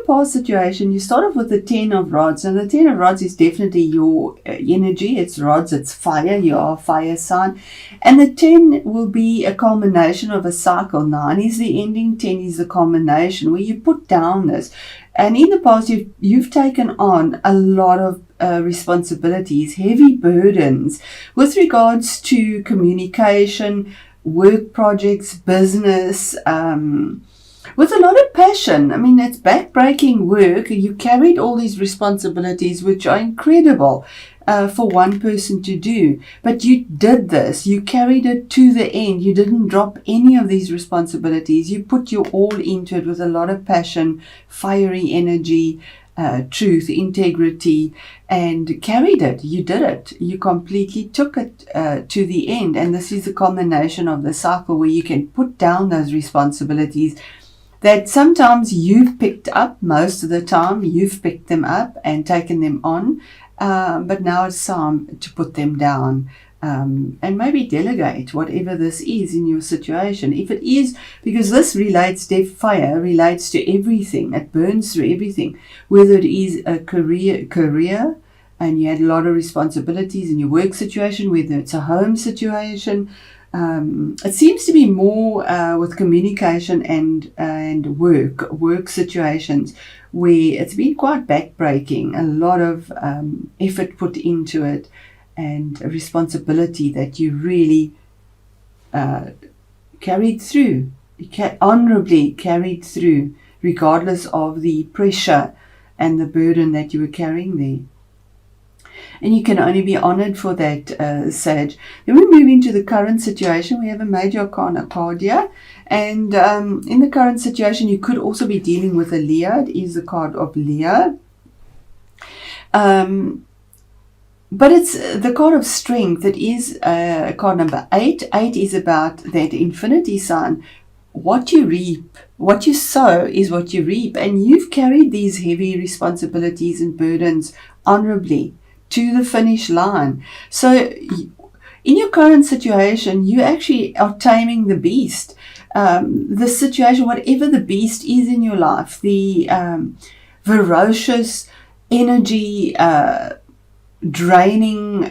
your past situation, you start off with the 10 of rods. And the 10 of rods is definitely your energy. It's rods, it's fire. You are a fire sign. And the 10 will be a culmination of a cycle. 9 is the ending, 10 is the culmination, where you put down this. And in the past, you've taken on a lot of responsibilities, heavy burdens with regards to communication, work projects, business, with a lot of passion. I mean, it's back-breaking work. You carried all these responsibilities, which are incredible for one person to do. But you did this. You carried it to the end. You didn't drop any of these responsibilities. You put your all into it with a lot of passion, fiery energy, truth, integrity, and carried it. You did it. You completely took it to the end. And this is the culmination of the cycle where you can put down those responsibilities that sometimes you've picked up. Most of the time you've picked them up and taken them on, but now it's time to put them down, and maybe delegate whatever this is in your situation. If it is, because this fire relates to everything, it burns through everything, whether it is a career and you had a lot of responsibilities in your work situation, whether it's a home situation. It seems to be more with communication and work situations where it's been quite backbreaking, a lot of effort put into it, and a responsibility that you really carried through, honorably carried through, regardless of the pressure and the burden that you were carrying there. And you can only be honored for that, Sag. Then we move into the current situation. We have a major arcana card here. And in the current situation, you could also be dealing with a Leo. It is the card of Leo. But it's the card of strength. It is card number 8. 8 is about that infinity sign. What you reap, what you sow is what you reap. And you've carried these heavy responsibilities and burdens honorably to the finish line. So in your current situation, you actually are taming the beast. The situation, whatever the beast is in your life, the ferocious energy, draining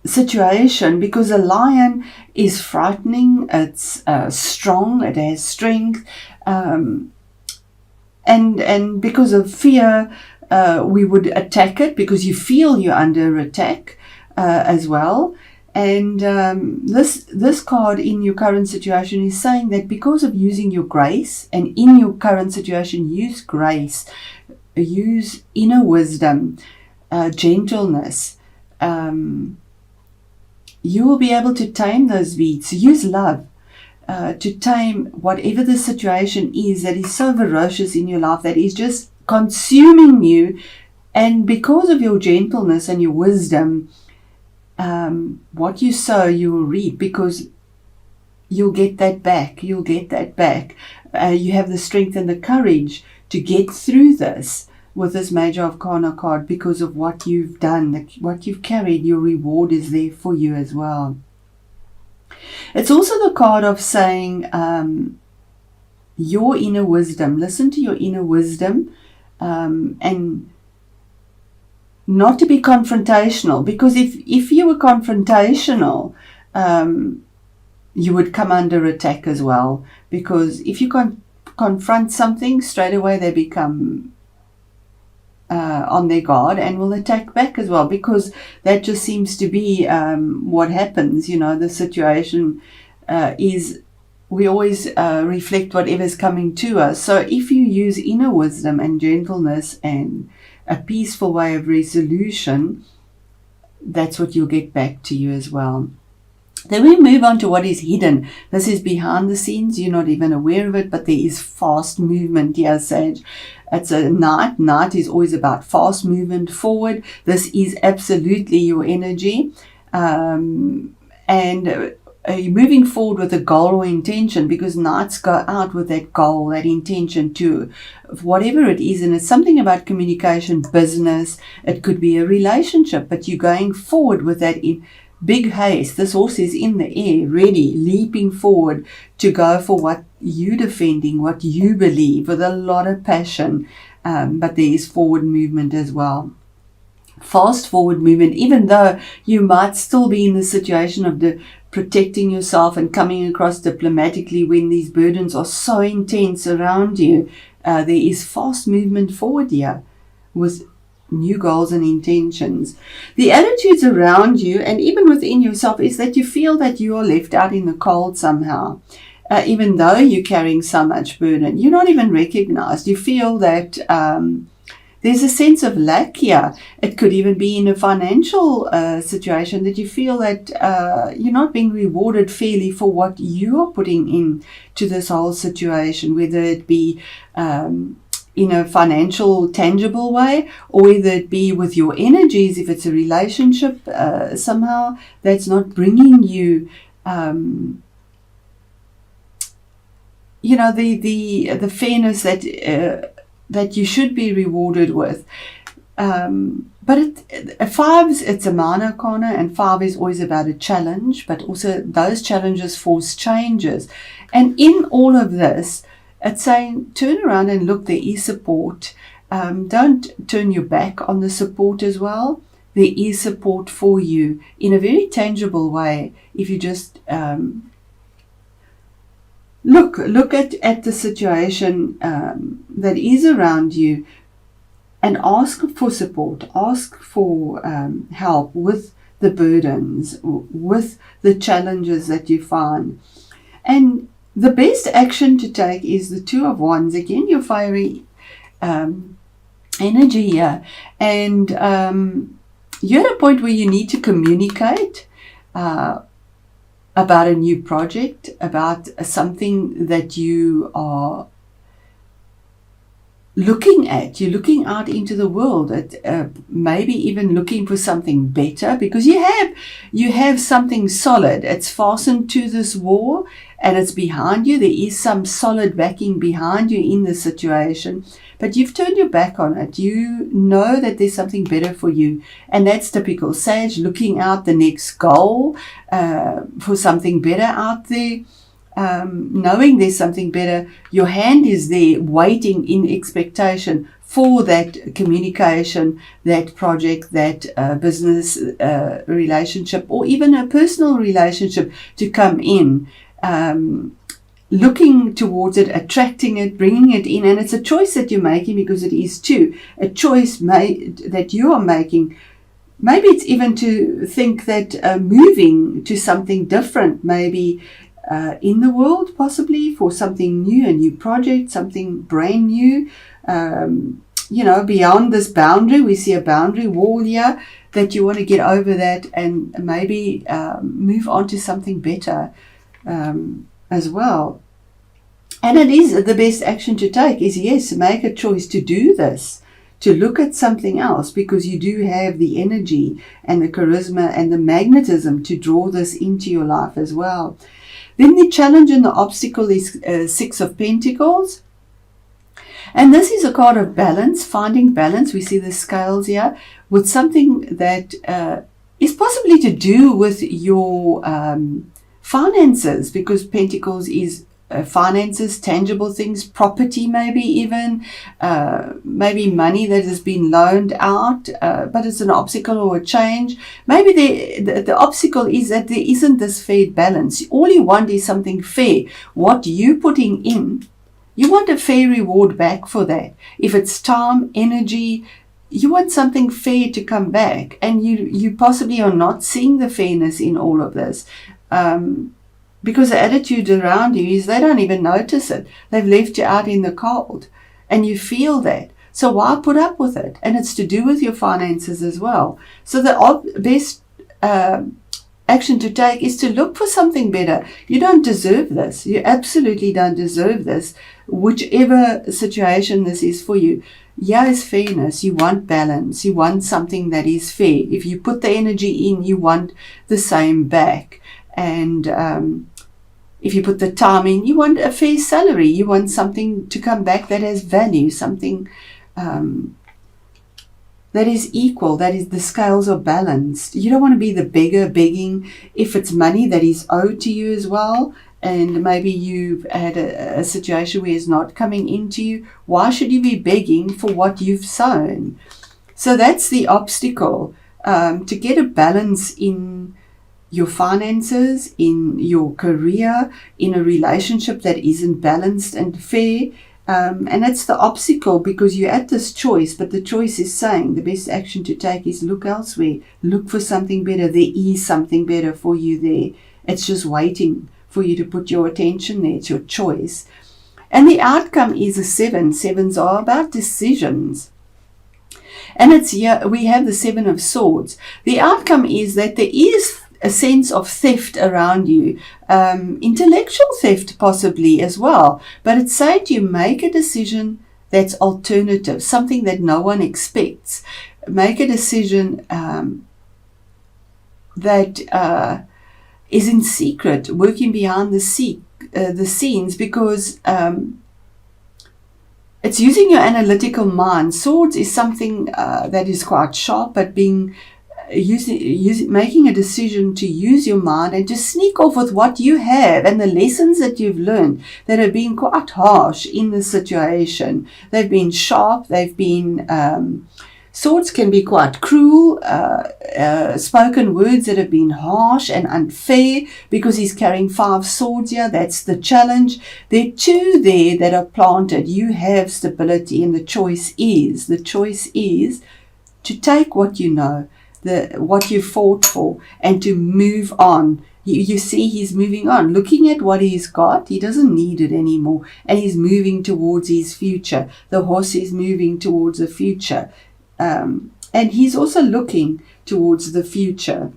situation, because a lion is frightening, it's strong, it has strength, and because of fear, we would attack it because you feel you're under attack as well. And this card in your current situation is saying that because of using your grace, and in your current situation, use grace, use inner wisdom, gentleness, you will be able to tame those beasts. Use love to tame whatever the situation is that is so ferocious in your life, that is just consuming you. And because of your gentleness and your wisdom, what you sow, you will reap, because you'll get that back. You'll get that back. You have the strength and the courage to get through this with this major arcana card because of what you've done, what you've carried. Your reward is there for you as well. It's also the card of saying your inner wisdom. Listen to your inner wisdom, and not to be confrontational, because if you were confrontational, you would come under attack as well, because if you confront something, straight away they become on their guard and will attack back as well, because that just seems to be what happens. The situation is we always reflect whatever's coming to us. So if you use inner wisdom and gentleness and a peaceful way of resolution, that's what you'll get back to you as well. Then we move on to what is hidden. This is behind the scenes. You're not even aware of it, but there is fast movement here, Sage. It's a night. Night is always about fast movement forward. This is absolutely your energy. And you're moving forward with a goal or intention, because nights go out with that goal, that intention to whatever it is. And it's something about communication, business. It could be a relationship, but you're going forward with that big haste. This horse is in the air, ready, leaping forward to go for what you're defending, what you believe, with a lot of passion. But there is forward movement as well. Fast forward movement, even though you might still be in the situation of protecting yourself and coming across diplomatically when these burdens are so intense around you. There is fast movement forward here with new goals and intentions. The attitudes around you and even within yourself is that you feel that you are left out in the cold somehow. Even though you're carrying so much burden, you're not even recognized. You feel that there's a sense of lack here. It could even be in a financial situation that you feel that you're not being rewarded fairly for what you are putting in to this whole situation, whether it be in a financial, tangible way, or whether it be with your energies, if it's a relationship somehow that's not bringing you the fairness that you should be rewarded with. But fives, it's a minor arcana, and 5 is always about a challenge, but also those challenges force changes. And in all of this, it's saying turn around and look, there is support. Don't turn your back on the support as well. There is support for you in a very tangible way if you just look at the situation that is around you and ask for support, ask for help with the burdens, with the challenges that you find. And the best action to take is the 2 of Wands. Again, your fiery energy here. And you're at a point where you need to communicate about a new project, about something that you are looking at. You're looking out into the world, at maybe even looking for something better, because you have something solid. It's fastened to this wall and it's behind you. There is some solid backing behind you in the situation, but you've turned your back on it. You know that there's something better for you, and that's typical Sag, looking out the next goal for something better out there. Knowing there's something better, your hand is there waiting in expectation for that communication, that project, that business relationship, or even a personal relationship to come in. Looking towards it, attracting it, bringing it in, and it's a choice that you're making, because it is too a choice that you are making. Maybe it's even to think that moving to something different, maybe in the world, possibly for something new, a new project, something brand new, beyond this boundary. We see a boundary wall here, that you want to get over that and maybe move on to something better as well. And it is the best action to take is, yes, make a choice to do this, to look at something else, because you do have the energy and the charisma and the magnetism to draw this into your life as well. Then the challenge and the obstacle is 6 of Pentacles. And this is a card of balance, finding balance. We see the scales here with something that is possibly to do with your finances, because Pentacles is finances, tangible things, property, maybe even, maybe money that has been loaned out, but it's an obstacle or a change. Maybe the obstacle is that there isn't this fair balance. All you want is something fair. What you're putting in, you want a fair reward back for that. If it's time, energy, you want something fair to come back, and you possibly are not seeing the fairness in all of this. Because the attitude around you is they don't even notice it. They've left you out in the cold, and you feel that. So why put up with it? And it's to do with your finances as well. So the best action to take is to look for something better. You don't deserve this. You absolutely don't deserve this. Whichever situation this is for you. Yeah, is fairness. You want balance. You want something that is fair. If you put the energy in, you want the same back. And if you put the time in, you want a fair salary. You want something to come back that has value, something that is equal, that is the scales are balanced. You don't want to be the beggar begging if it's money that is owed to you as well, and maybe you've had a situation where it's not coming into you. Why should you be begging for what you've sown? So that's the obstacle, to get a balance in your finances, in your career, in a relationship that isn't balanced and fair. And it's the obstacle, because you're at this choice, but the choice is saying the best action to take is look elsewhere, look for something better. There is something better for you there. It's just waiting for you to put your attention there. It's your choice. And the outcome is a 7. 7s are about decisions. And it's here we have the 7 of Swords. The outcome is that there is a sense of theft around you, intellectual theft possibly as well. But it's saying to you, make a decision that's alternative, something that no one expects. Make a decision that is in secret, working behind the scenes, because it's using your analytical mind. Swords is something that is quite sharp, but making a decision to use your mind and to sneak off with what you have and the lessons that you've learned that have been quite harsh in the situation. They've been sharp, they've been swords can be quite cruel, spoken words that have been harsh and unfair, because he's carrying 5 swords here. That's the challenge. There are 2 there that are planted. You have stability, and the choice is to take what you know, what you fought for, and to move on. You see he's moving on, looking at what he's got. He doesn't need it anymore, and he's moving towards his future. The horse is moving towards the future, and he's also looking towards the future.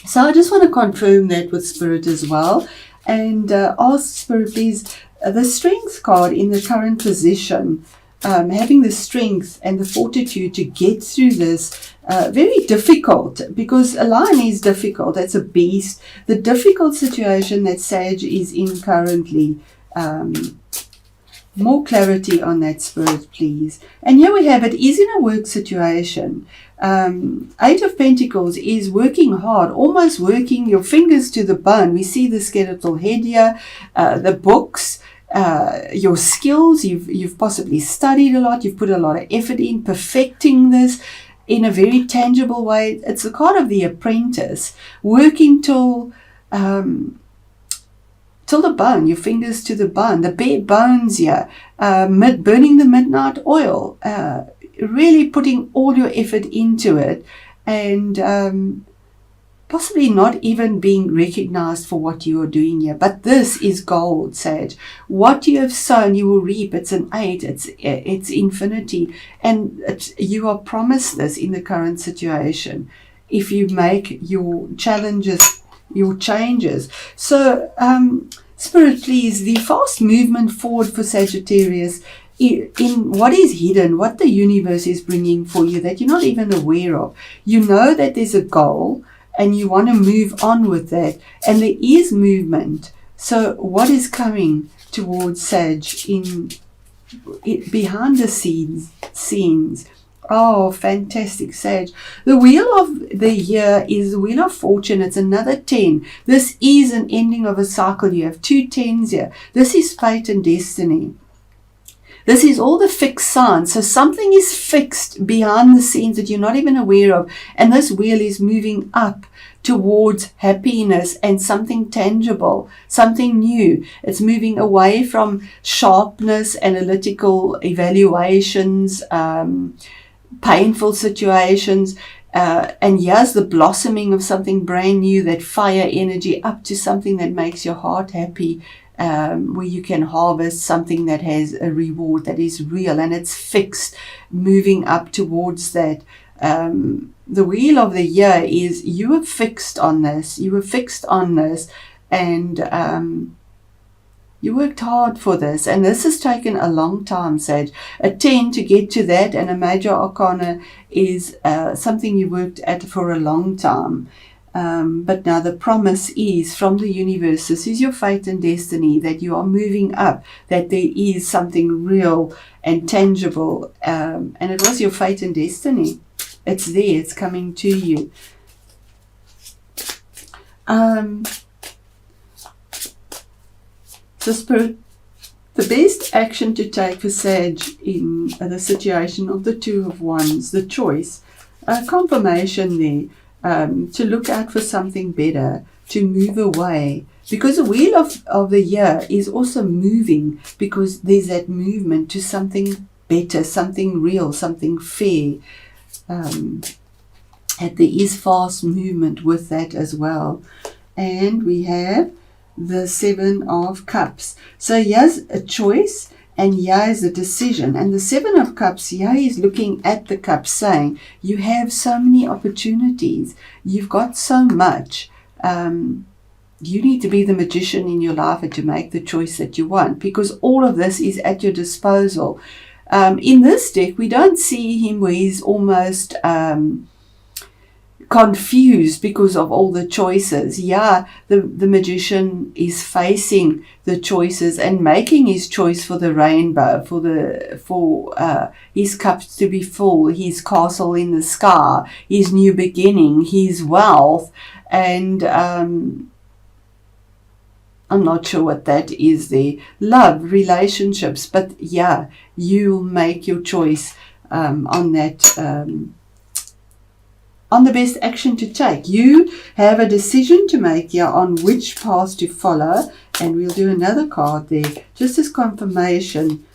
So I just want to confirm that with Spirit as well, and ask Spirit, please, the Strength card in the current position, having the strength and the fortitude to get through this very difficult, because a lion is difficult. It's a beast. The difficult situation that Sag is in currently. More clarity on that, Spirit, please. And here we have it is in a work situation. 8 of Pentacles is working hard, almost working your fingers to the bone. We see the skeletal head here, the books, your skills. You've possibly studied a lot. You've put a lot of effort in perfecting this in a very tangible way. It's the card of the apprentice, working till the bone, your fingers to the bone, the bare bones here, burning the midnight oil, really putting all your effort into it, and possibly not even being recognized for what you are doing here. But this is gold, Sag. What you have sown, you will reap. It's an 8. It's infinity. And you are promised this in the current situation if you make your challenges, your changes. So, Spirit, please, the fast movement forward for Sagittarius in what is hidden, what the universe is bringing for you that you're not even aware of. You know that there's a goal, and you want to move on with that, and there is movement. So what is coming towards Sag behind the scenes? Oh, fantastic, Sag. The wheel of the year is the wheel of fortune. It's another 10. This is an ending of a cycle. You have 2 10s here. This is fate and destiny. This is all the fixed signs. So something is fixed behind the scenes that you're not even aware of. And this wheel is moving up towards happiness and something tangible, something new. It's moving away from sharpness, analytical evaluations, painful situations. And here's the blossoming of something brand new, that fire energy, up to something that makes your heart happy. Where you can harvest something that has a reward that is real and it's fixed, moving up towards that. The wheel of the year is you were fixed on this. You were fixed on this, and you worked hard for this. And this has taken a long time, Sag. A 10 to get to that, and a major arcana is something you worked at for a long time. But now the promise is from the universe. This is your fate and destiny, that you are moving up, that there is something real and tangible, and it was your fate and destiny. it's there, it's coming to you. So Spirit, the best action to take for Sag in the situation of the Two of Wands, the choice, confirmation there, to look out for something better, to move away. Because the Wheel of the Year is also moving, because there's that movement to something better, something real, something fair. And there is fast movement with that as well. And we have the Seven of Cups. So here's a choice, and here is a decision. And the Seven of Cups, here is looking at the cup, saying, you have so many opportunities. You've got so much. You need to be the magician in your life and to make the choice that you want, because all of this is at your disposal. In this deck, we don't see him where he's almost confused because of all the choices. Yeah, the magician is facing the choices and making his choice for the rainbow, for his cups to be full, his castle in the sky, his new beginning, his wealth, and I'm not sure what that is there. Love, relationships, but yeah, you'll make your choice on that, on the best action to take. You have a decision to make here on which path to follow, and we'll do another card there, just as confirmation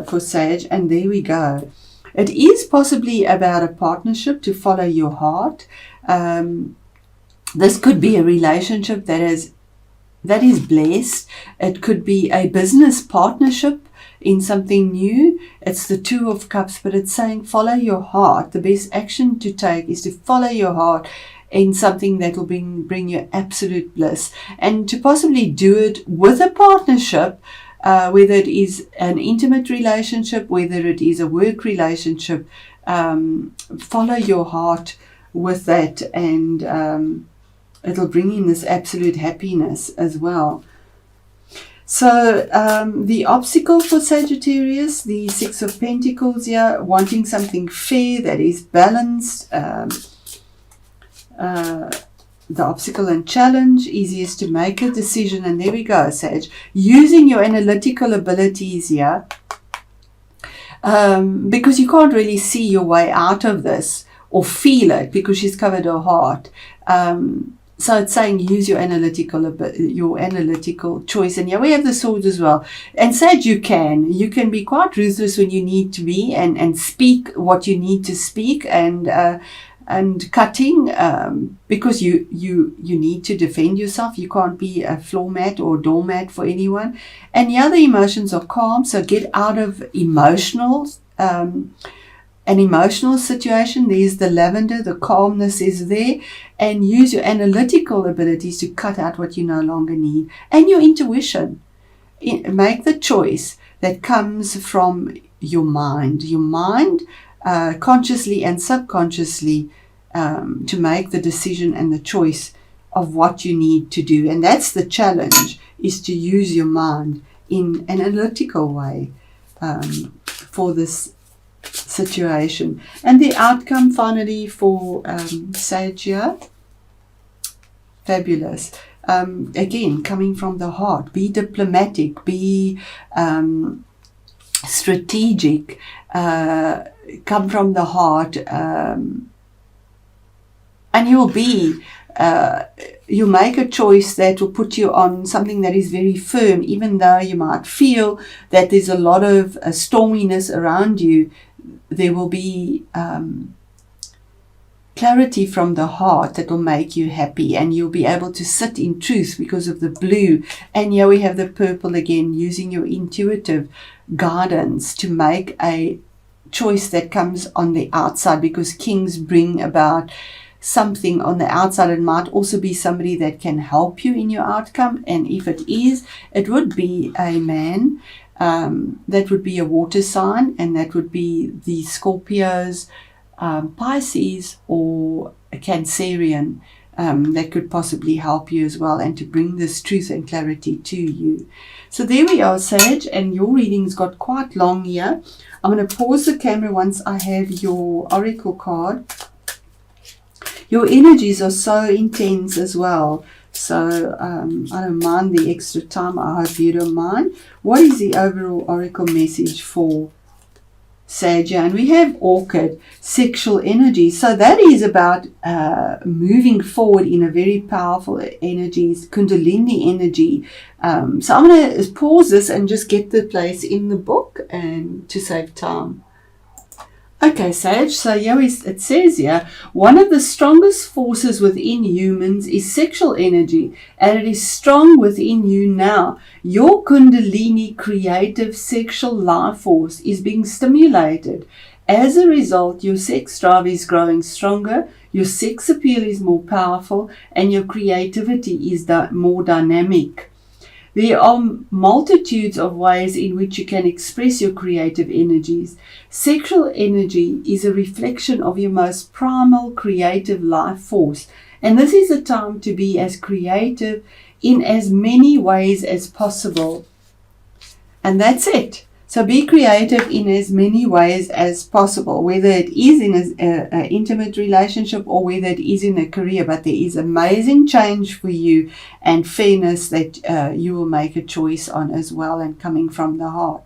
for Sag, and there we go. It is possibly about a partnership, to follow your heart. This could be a relationship that is blessed. It could be a business partnership in something new. It's the Two of Cups, but it's saying follow your heart. The best action to take is to follow your heart in something that will bring you absolute bliss, and to possibly do it with a partnership, whether it is an intimate relationship, whether it is a work relationship. Follow your heart with that, and it'll bring in this absolute happiness as well. So the obstacle for Sagittarius, the Six of Pentacles here, wanting something fair that is balanced. The obstacle and challenge, easiest to make a decision. And there we go, Sag. Using your analytical abilities here, because you can't really see your way out of this or feel it, because she's covered her heart. So it's saying use your analytical choice. And yeah, we have the swords as well. And Sag, you can be quite ruthless when you need to be, and speak what you need to speak, and cutting, because you need to defend yourself. You can't be a floor mat or doormat for anyone. And yeah, the emotions are calm. So get out of an emotional situation. There's the lavender, the calmness is there, and use your analytical abilities to cut out what you no longer need, and your intuition. Make the choice that comes from your mind, consciously and subconsciously, to make the decision and the choice of what you need to do. And that's the challenge, is to use your mind in an analytical way for this situation. And the outcome finally for Sag here, fabulous. Again, coming from the heart, be diplomatic, be strategic, come from the heart, and you'll make a choice that will put you on something that is very firm, even though you might feel that there's a lot of storminess around you. There will be clarity from the heart that will make you happy, and you'll be able to sit in truth because of the blue. And here we have the purple again, using your intuitive guidance to make a choice that comes on the outside, because kings bring about something on the outside. It might also be somebody that can help you in your outcome, and if it is, it would be a man. That would be a water sign, and that would be the Scorpios, Pisces, or a Cancerian. that could possibly help you as well, and to bring this truth and clarity to you. So there we are, Sage, and your reading's got quite long here. I'm going to pause the camera once I have your oracle card. Your energies are so intense as well. So I don't mind the extra time. I hope you don't mind. What is the overall oracle message for Sage? And we have Orchid, sexual energy. So that is about moving forward in a very powerful energy, Kundalini energy. So I'm going to pause this and just get the place in the book and to save time. Okay, Sage, so here it says here, one of the strongest forces within humans is sexual energy, and it is strong within you now. Your Kundalini creative sexual life force is being stimulated. As a result, your sex drive is growing stronger, your sex appeal is more powerful, and your creativity is more dynamic. There are multitudes of ways in which you can express your creative energies. Sexual energy is a reflection of your most primal creative life force. And this is a time to be as creative in as many ways as possible. And that's it. So be creative in as many ways as possible, whether it is in an intimate relationship or whether it is in a career. But there is amazing change for you and fairness that you will make a choice on as well, and coming from the heart.